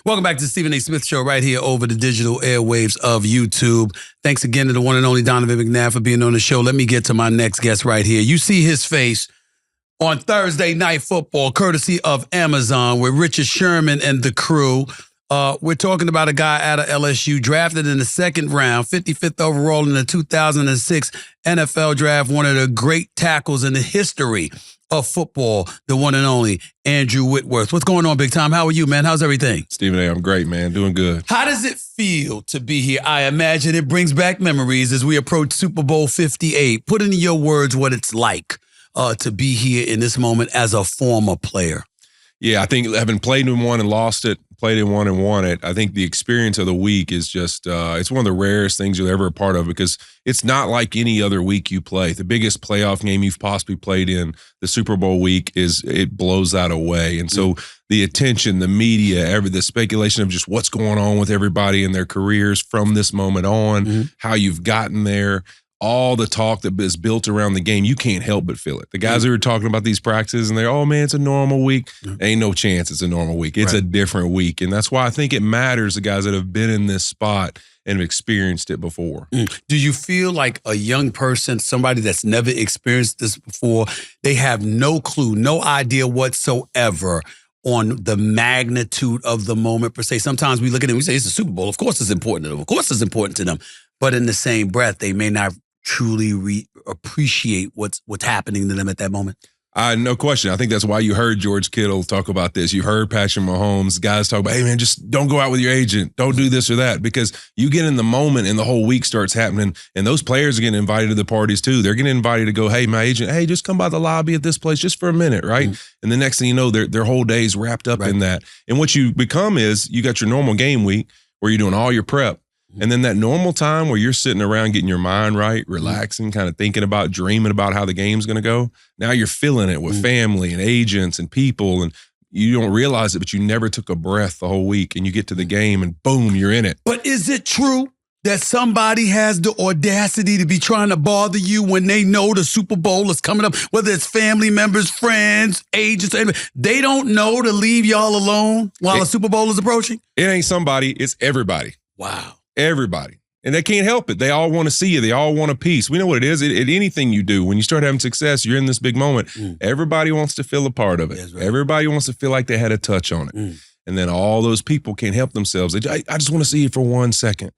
Welcome back to the Stephen A. Smith Show right here over the digital airwaves of YouTube. Thanks again to the one and only Donovan McNabb for being on the show. Let me get to my next guest right here. You see his face on Thursday Night Football, courtesy of Amazon, with Richard Sherman and the crew. We're talking about a guy out of LSU, drafted in the second round, 55th overall in the 2006 NFL draft, one of the great tackles in the history of football, the one and only Andrew Whitworth. What's going on, big time? How are you, man? How's everything? Stephen A., I'm great, man. Doing good. How does it feel to be here? I imagine it brings back memories as we approach Super Bowl 58. Put into your words what it's like to be here in this moment as a former player. Yeah, I think having played in one and lost it, played in one and won it, I think the experience of the week is just, it's one of the rarest things you're ever a part of because it's not like any other week you play. The biggest playoff game you've possibly played in, the Super Bowl week, it blows that away. And so the attention, the media, the speculation of just what's going on with everybody in their careers from this moment on, how you've gotten there, all the talk that is built around the game, you can't help but feel it. The guys who are talking about these practices and they're, oh man, it's a normal week. Ain't no chance it's a normal week. It's a different week. And that's why I think it matters, the guys that have been in this spot and have experienced it before. Do you feel like a young person, somebody that's never experienced this before, they have no clue, no idea whatsoever on the magnitude of the moment per se? Sometimes we look at it and we say, it's a Super Bowl. Of course it's important to them. Of course it's important to them. But in the same breath, they may not truly appreciate what's happening to them at that moment. No question. I think that's why you heard George Kittle talk about this. You heard Patrick Mahomes, guys talk about, hey man, just don't go out with your agent. Don't do this or that, because you get in the moment and the whole week starts happening and those players are getting invited to the parties too. They're getting invited to go, hey, my agent, hey, just come by the lobby at this place just for a minute, right? And the next thing you know, their whole day's wrapped up in that. And what you become is you got your normal game week where you're doing all your prep. And then that normal time where you're sitting around getting your mind right, relaxing, kind of thinking about, dreaming about how the game's going to go. Now you're feeling it with family and agents and people, and you don't realize it, but you never took a breath the whole week, and you get to the game and boom, you're in it. But is it true that somebody has the audacity to be trying to bother you when they know the Super Bowl is coming up, whether it's family members, friends, agents, they don't know to leave y'all alone while the Super Bowl is approaching? It ain't somebody, it's everybody. Wow. Everybody. And they can't help it. They all want to see you. They all want a piece. We know what it is. Anything you do, when you start having success, you're in this big moment. Everybody wants to feel a part of it. Right. Everybody wants to feel like they had a touch on it. And then all those people can't help themselves. I just want to see you for 1 second.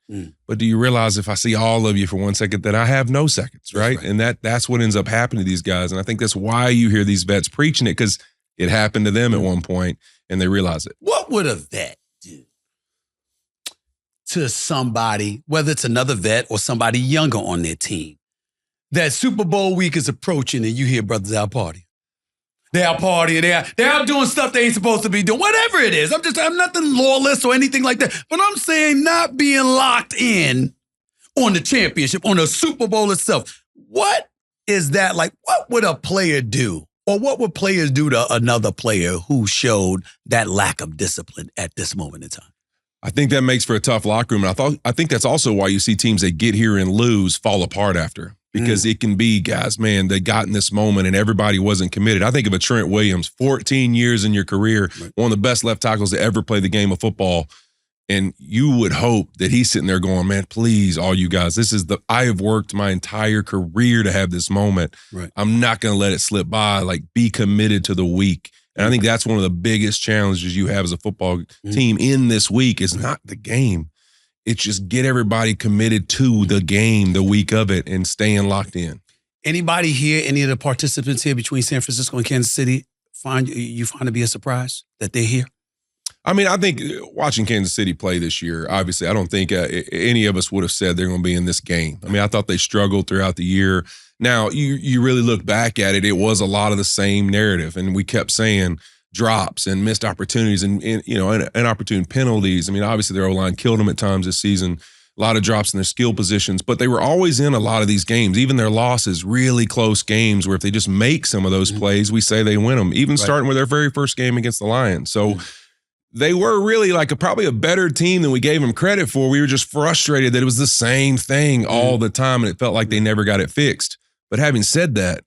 But do you realize if I see all of you for 1 second, that I have no seconds, right? And that's what ends up happening to these guys. And I think that's why you hear these vets preaching it, because it happened to them at one point and they realize it. What would a vet do to somebody, whether it's another vet or somebody younger on their team, that Super Bowl week is approaching and you hear brothers out partying? They're out partying, they're out doing stuff they ain't supposed to be doing, whatever it is. I'm nothing lawless or anything like that, but I'm saying not being locked in on the championship, on the Super Bowl itself. What is that like? What would a player do? Or what would players do to another player who showed that lack of discipline at this moment in time? I think that makes for a tough locker room. And I think that's also why you see teams that get here and lose fall apart after. Because it can be, guys, man, they got in this moment and everybody wasn't committed. I think of a Trent Williams, 14 years in your career, one of the best left tackles to ever play the game of football. And you would hope that he's sitting there going, man, please, all you guys, I have worked my entire career to have this moment. I'm not going to let it slip by. Like, be committed to the week. And I think that's one of the biggest challenges you have as a football team in this week is not the game. It's just get everybody committed to the game, the week of it, and staying locked in. Anybody here, any of the participants here between San Francisco and Kansas City, find to be a surprise that they're here? I mean, I think watching Kansas City play this year, obviously, I don't think any of us would have said they're going to be in this game. I mean, I thought they struggled throughout the year. Now, you really look back at it, it was a lot of the same narrative, and we kept saying drops and missed opportunities and inopportune penalties. I mean, obviously their O-line killed them at times this season, a lot of drops in their skill positions, but they were always in a lot of these games, even their losses, really close games where if they just make some of those plays, we say they win them, even starting with their very first game against the Lions. So they were really like probably a better team than we gave them credit for. We were just frustrated that it was the same thing all the time and it felt like they never got it fixed. But having said that,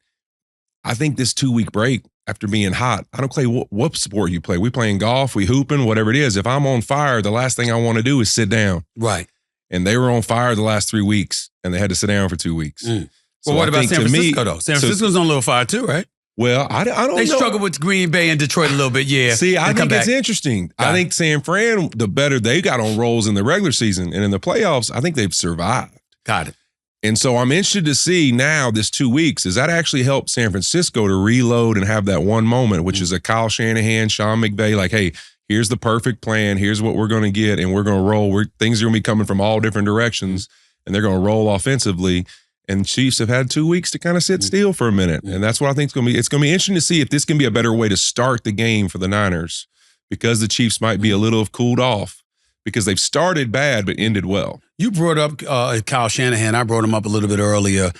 I think this 2-week break after being hot. I don't play what sport you play. We playing golf, we hooping, whatever it is. If I'm on fire, the last thing I want to do is sit down. Right. And they were on fire the last 3 weeks, and they had to sit down for 2 weeks. So well, what about San Francisco, though? San Francisco's on a little fire, too, right? Well, I don't know. They struggle with Green Bay and Detroit a little bit, yeah. See, I think it's interesting. I think San Fran, the better they got on rolls in the regular season and in the playoffs, I think they've survived. Got it. And so I'm interested to see now this 2 weeks, does that actually help San Francisco to reload and have that one moment, which is a Kyle Shanahan, Sean McVay, like, hey, here's the perfect plan. Here's what we're going to get, and we're going to roll. Things are going to be coming from all different directions, and they're going to roll offensively. And Chiefs have had 2 weeks to kind of sit still for a minute. And that's what I think it's going to be. It's going to be interesting to see if this can be a better way to start the game for the Niners, because the Chiefs might be a little cooled off because they've started bad but ended well. You brought up Kyle Shanahan. I brought him up a little bit earlier.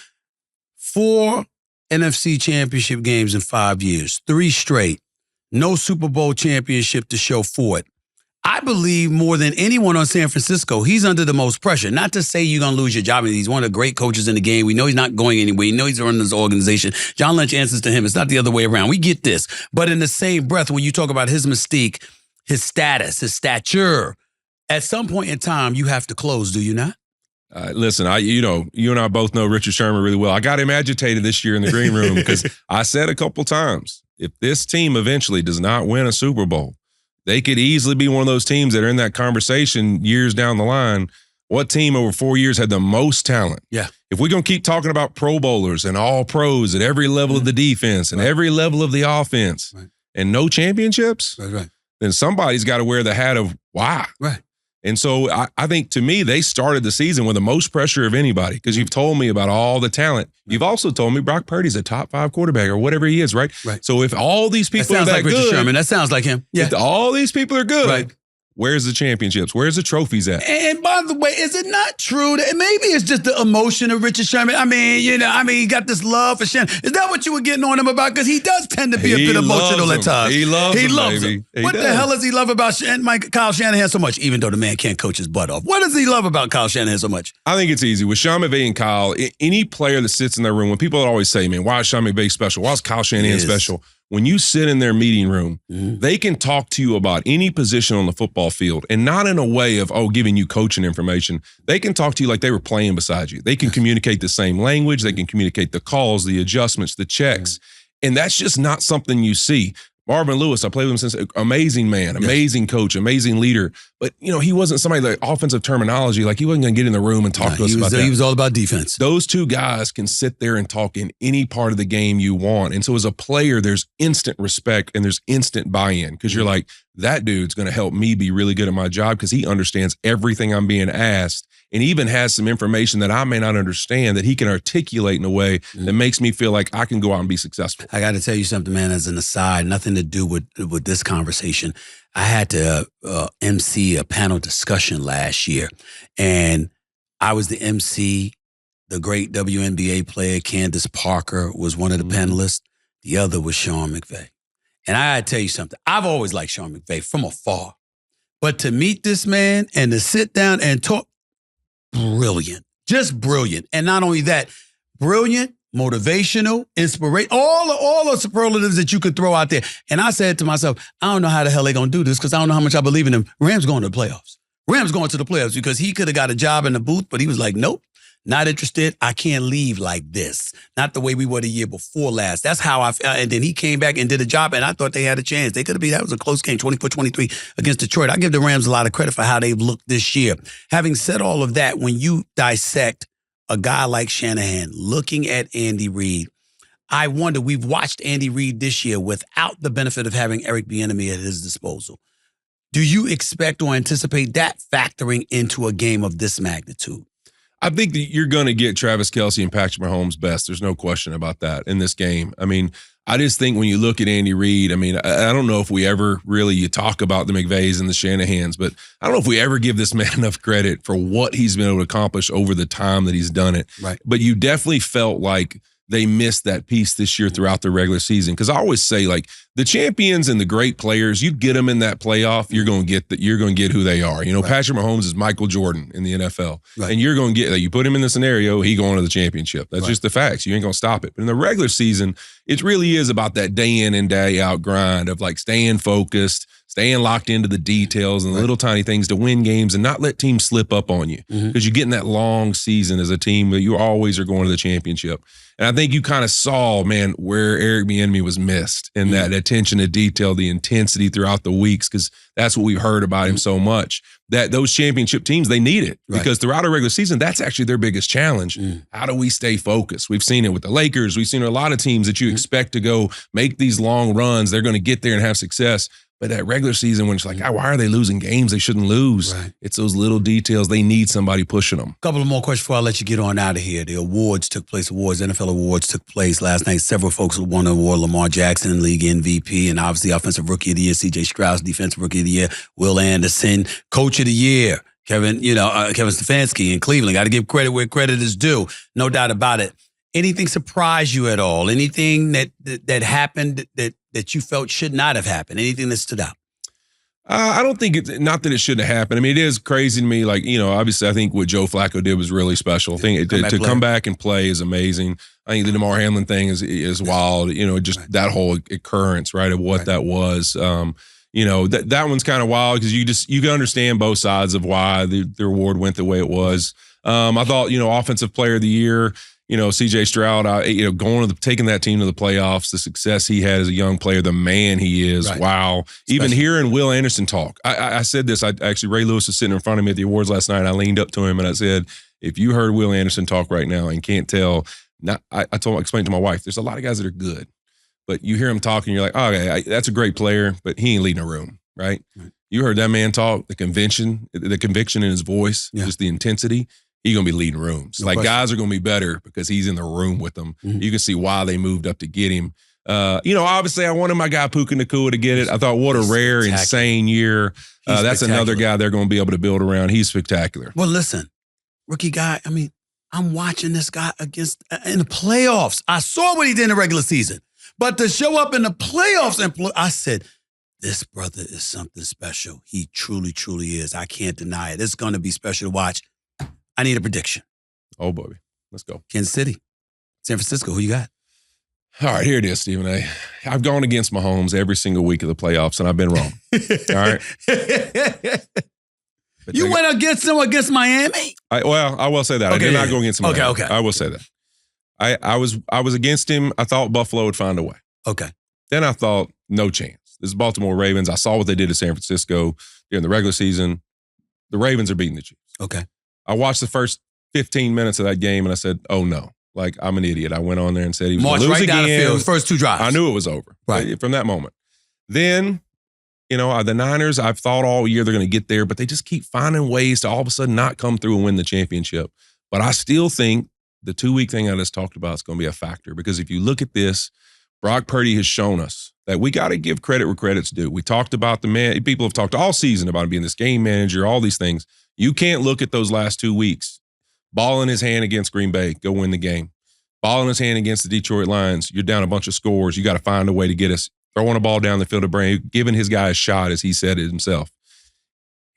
4 NFC championship games in 5 years, 3 straight. No Super Bowl championship to show for it. I believe more than anyone on San Francisco, he's under the most pressure. Not to say you're going to lose your job. He's one of the great coaches in the game. We know he's not going anywhere. We know he's running this organization. John Lynch answers to him. It's not the other way around. We get this. But in the same breath, when you talk about his mystique, his status, his stature, at some point in time, you have to close, do you not? Listen, you and I both know Richard Sherman really well. I got him agitated this year in the green room because I said a couple times, if this team eventually does not win a Super Bowl, they could easily be one of those teams that are in that conversation years down the line. What team over 4 years had the most talent? Yeah. If we're going to keep talking about Pro Bowlers and all pros at every level of the defense and every level of the offense and no championships, then somebody's got to wear the hat of why. Right. And so I think, to me, they started the season with the most pressure of anybody because you've told me about all the talent. You've also told me Brock Purdy's a top 5 quarterback or whatever he is, right? So if all these people are that Richard good. Sherman. That sounds like him. Yeah. If all these people are good, where's the championships? Where's the trophies at? And by the way, is it not true that maybe it's just the emotion of Richard Sherman? I mean, he got this love for Shannon. Is that what you were getting on him about? Because he does tend to be a bit emotional at times. He loves him. What the hell does he love about Kyle Shanahan so much, even though the man can't coach his butt off? What does he love about Kyle Shanahan so much? I think it's easy. With Sean McVay and Kyle, any player that sits in their room, when people always say, man, why is Sean McVay special? Why is Kyle Shanahan special? When you sit in their meeting room, they can talk to you about any position on the football field, and not in a way of, giving you coaching information. They can talk to you like they were playing beside you. They can communicate the same language. They can communicate the calls, the adjustments, the checks. And that's just not something you see. Marvin Lewis, I played with him since, amazing man, amazing coach, amazing leader. But, he wasn't somebody like offensive terminology. Like, he wasn't going to get in the room and talk to us about that. He was all about defense. Those two guys can sit there and talk in any part of the game you want. And so as a player, there's instant respect and there's instant buy-in because you're like, that dude's going to help me be really good at my job because he understands everything I'm being asked and even has some information that I may not understand that he can articulate in a way that makes me feel like I can go out and be successful. I got to tell you something, man, as an aside, nothing to do with this conversation. I had to MC a panel discussion last year, and I was the MC. The great WNBA player, Candace Parker, was one of the panelists. The other was Sean McVay. And I got to tell you something. I've always liked Sean McVay from afar. But to meet this man and to sit down and talk, brilliant. Just brilliant. And not only that, brilliant, motivational, inspiration, all the superlatives that you could throw out there. And I said to myself, I don't know how the hell they're going to do this because I don't know how much I believe in them. Rams going to the playoffs. Rams going to the playoffs because he could have got a job in the booth, but he was like, nope. Not interested. I can't leave like this. Not the way we were the year before last. That's how I felt. And then he came back and did a job, and I thought they had a chance. They could have been, that was a close game, 24-23 against Detroit. I give the Rams a lot of credit for how they've looked this year. Having said all of that, when you dissect a guy like Shanahan, looking at Andy Reid, I wonder, we've watched Andy Reid this year without the benefit of having Eric Bieniemy at his disposal. Do you expect or anticipate that factoring into a game of this magnitude? I think that you're going to get Travis Kelce and Patrick Mahomes best. There's no question about that in this game. I mean, I just think when you look at Andy Reid, I mean, I don't know if we ever really, you talk about the McVays and the Shanahans, but I don't know if we ever give this man enough credit for what he's been able to accomplish over the time that he's done it. Right. But you definitely felt like they missed that piece this year throughout the regular season. Because I always say, like, the champions and the great players, you get them in that playoff, you're going to get who they are. You know, Patrick Mahomes is Michael Jordan in the NFL. And you're going to get, like, you put him in the scenario, he going to the championship. That's just the facts. You ain't going to stop it. But in the regular season, it really is about that day in and day out grind of like staying focused, staying locked into the details and the little tiny things to win games and not let teams slip up on you because you're getting that long season as a team that you always are going to the championship. And I think you kind of saw, man, where Eric Bieniemy was missed in that attention to detail, the intensity throughout the weeks, because that's what we've heard about him so much, that those championship teams, they need it because throughout a regular season, that's actually their biggest challenge. How do we stay focused? We've seen it with the Lakers. We've seen a lot of teams that you expect to go make these long runs. They're going to get there and have success. But that regular season, when it's like, why are they losing games they shouldn't lose? It's those little details. They need somebody pushing them. Couple of more questions before I let you get on out of here. The awards took place. NFL awards took place last night. Several folks won an award. Lamar Jackson, League MVP, and obviously Offensive Rookie of the Year. C.J. Stroud, Defensive Rookie of the Year. Will Anderson, Coach of the Year. Kevin Stefanski in Cleveland. Got to give credit where credit is due. No doubt about it. Anything surprise you at all? Anything that happened that you felt should not have happened? Anything that stood out? I don't think not that it shouldn't have happened. I mean, it is crazy to me. Like, obviously I think what Joe Flacco did was really special. I think to come back and play is amazing. I think the DeMar Hamlin thing is wild. Just that whole occurrence, right, of what that was. That one's kind of wild because you can understand both sides of why the award went the way it was. I thought, Offensive Player of the Year, C.J. Stroud, taking that team to the playoffs, the success he had as a young player, the man he is. Right. Wow. Even hearing Will Anderson talk. I said this, Ray Lewis was sitting in front of me at the awards last night. I leaned up to him and I said, if you heard Will Anderson talk right now and can't tell, I explained to my wife, there's a lot of guys that are good, but you hear him talking, you're like, okay, that's a great player, but he ain't leading a room, right? You heard that man talk, the conviction in his voice, just the intensity. He's going to be leading rooms. Guys are going to be better because he's in the room with them. You can see why they moved up to get him. Obviously I wanted my guy Puka Nacua to get it. I thought what a rare, insane year. That's another guy they're going to be able to build around. He's spectacular. Well, listen, rookie guy, I'm watching this guy in the playoffs. I saw what he did in the regular season. But to show up in the playoffs, I said, this brother is something special. He truly, truly is. I can't deny it. It's going to be special to watch. I need a prediction. Oh, baby. Let's go. Kansas City, San Francisco. Who you got? All right, here it is, Stephen. I've gone against Mahomes every single week of the playoffs, and I've been wrong. All right? You went against him against Miami? I will say that. Okay, I did not go against Miami. Okay. I will say that. I was against him. I thought Buffalo would find a way. Okay. Then I thought, no chance. This is Baltimore Ravens. I saw what they did to San Francisco during the regular season. The Ravens are beating the Chiefs. Okay. I watched the first 15 minutes of that game, and I said, oh, no. I'm an idiot. I went on there and said he was going to lose again. Down the field, first two drives. I knew it was over from that moment. Then, the Niners, I've thought all year they're going to get there, but they just keep finding ways to all of a sudden not come through and win the championship. But I still think the 2-week thing I just talked about is going to be a factor because if you look at this, Brock Purdy has shown us that we got to give credit where credit's due. We talked about people have talked all season about him being this game manager, all these things. You can't look at those last 2 weeks. Ball in his hand against Green Bay, go win the game. Ball in his hand against the Detroit Lions, you're down a bunch of scores. You got to find a way to get us. Throwing a ball down the field of brain, giving his guy a shot, as he said it himself.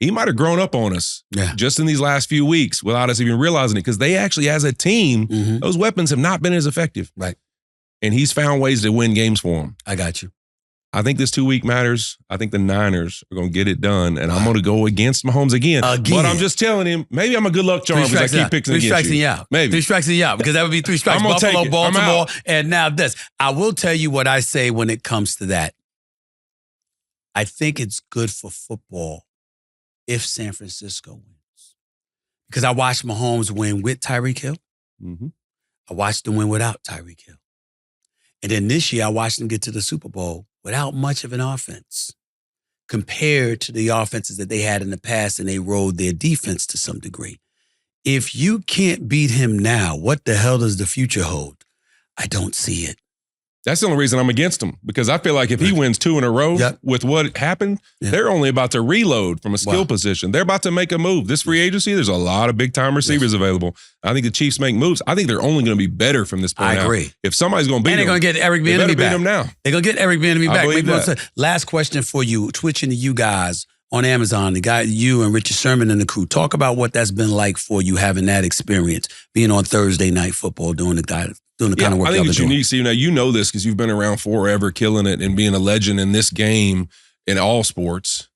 He might have grown up on us just in these last few weeks without us even realizing it because they actually, as a team, those weapons have not been as effective. Right. And he's found ways to win games for him. I got you. I think this 2-week matters. I think the Niners are going to get it done, and I'm going to go against Mahomes again. But I'm just telling him, maybe I'm a good luck charm because I keep picking against you. 3 strikes and you out. Maybe. 3 strikes and you out because that would be 3 strikes. Buffalo, Baltimore, and now this. I will tell you what I say when it comes to that. I think it's good for football if San Francisco wins. Because I watched Mahomes win with Tyreek Hill. I watched him win without Tyreek Hill. And then this year, I watched him get to the Super Bowl without much of an offense compared to the offenses that they had in the past, and they rode their defense to some degree. If you can't beat him now, what the hell does the future hold? I don't see it. That's the only reason I'm against him, because I feel like if he wins 2 in a row with what happened, they're only about to reload from a skill position. They're about to make a move. This free agency, there's a lot of big-time receivers available. I think the Chiefs make moves. I think they're only going to be better from this point out. I agree. If somebody's going to beat them, they're going to get Eric Bieniemy back. Beat them now. They're going to get Eric Bieniemy back. Maybe that. Last question for you, twitching to you guys on Amazon, the guy, you and Richard Sherman and the crew. Talk about what that's been like for you, having that experience, being on Thursday Night Football, doing the doing the kind of work I think it's doing. unique. See, now you know this because you've been around forever, killing it and being a legend in this game in all sports.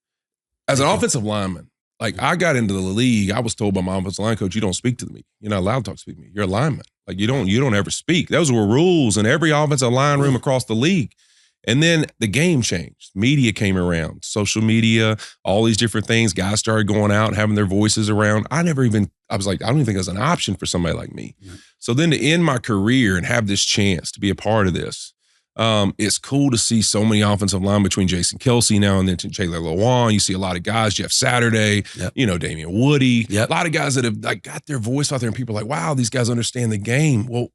As an offensive lineman, like I got into the league, I was told by my offensive line coach, you don't speak to the media. You're not allowed to speak to me. You're a lineman. Like you don't ever speak. Those were rules in every offensive line room across the league. And then the game changed. Media came around, social media, all these different things. Guys started going out and having their voices around. I was like, I don't even think it was an option for somebody like me. Mm-hmm. So then to end my career and have this chance to be a part of this, it's cool to see so many offensive line between Jason Kelce now and then Taylor Lewan. You see a lot of guys, Jeff Saturday, Damian Woody, a lot of guys that have like got their voice out there and people are like, wow, these guys understand the game. Well,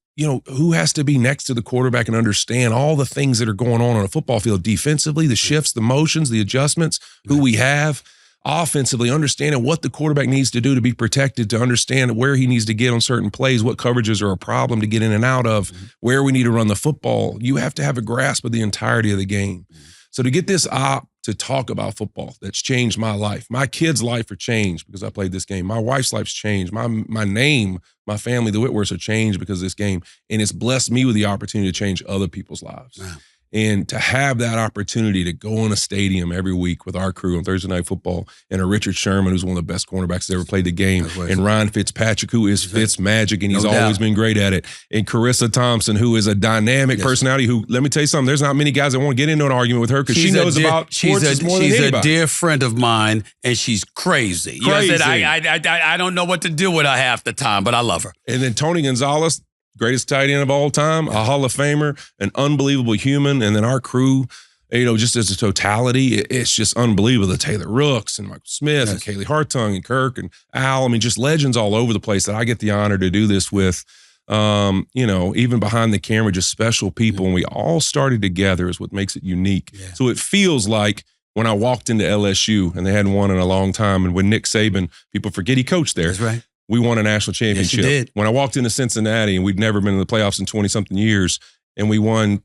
who has to be next to the quarterback and understand all the things that are going on a football field defensively, the shifts, the motions, the adjustments, who we have offensively, understanding what the quarterback needs to do to be protected, to understand where he needs to get on certain plays, what coverages are a problem to get in and out of, where we need to run the football. You have to have a grasp of the entirety of the game. So to get this op to talk about football, that's changed my life. My kids' life are changed because I played this game. My wife's life's changed. My name, my family, the Whitworths are changed because of this game. And it's blessed me with the opportunity to change other people's lives. Wow. And to have that opportunity to go in a stadium every week with our crew on Thursday Night Football and a Richard Sherman, who's one of the best cornerbacks that ever played the game, and Ryan Fitzpatrick, who is Fitzmagic, and he's always been great at it, and Carissa Thompson, who is a dynamic personality who, let me tell you something, there's not many guys that want to get into an argument with her because she knows about sports more than anybody. She's a dear friend of mine, and she's crazy. I don't know what to do with her half the time, but I love her. And then Tony Gonzalez, greatest tight end of all time, a Hall of Famer, an unbelievable human. And then our crew, just as a totality, it's just unbelievable. The Taylor Rooks and Michael Smith and Kaylee Hartung and Kirk and Al. I mean, just legends all over the place that I get the honor to do this with. Even behind the camera, just special people. And we all started together is what makes it unique. Yeah. So it feels like when I walked into LSU and they hadn't won in a long time, and when Nick Saban, people forget he coached there. That's right. We won a national championship. Yes, you did. When I walked into Cincinnati, and we'd never been in the playoffs in 20-something years, and we won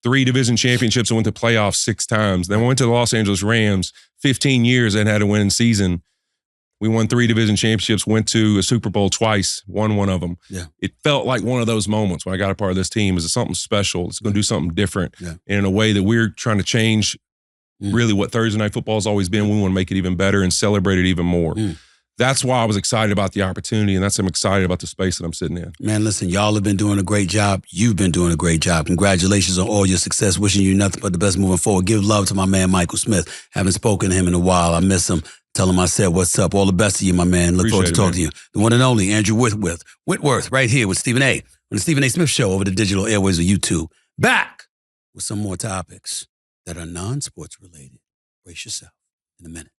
3 division championships and went to playoffs 6 times. Then we went to the Los Angeles Rams, 15 years and had a winning season. We won 3 division championships, went to a Super Bowl twice, won one of them. Yeah. It felt like one of those moments when I got a part of this team. Is something special. It's going to do something different. Yeah. And in a way that we're trying to change really what Thursday Night Football has always been. We want to make it even better and celebrate it even more. That's why I was excited about the opportunity, and that's why I'm excited about the space that I'm sitting in. Man, listen, y'all have been doing a great job. You've been doing a great job. Congratulations on all your success. Wishing you nothing but the best moving forward. Give love to my man, Michael Smith. Haven't spoken to him in a while. I miss him. Tell him I said, what's up? All the best to you, my man. Look forward to talking to you. The one and only Andrew Whitworth, right here with Stephen A. on the Stephen A. Smith Show over the digital airways of YouTube. Back with some more topics that are non-sports related. Brace yourself in a minute.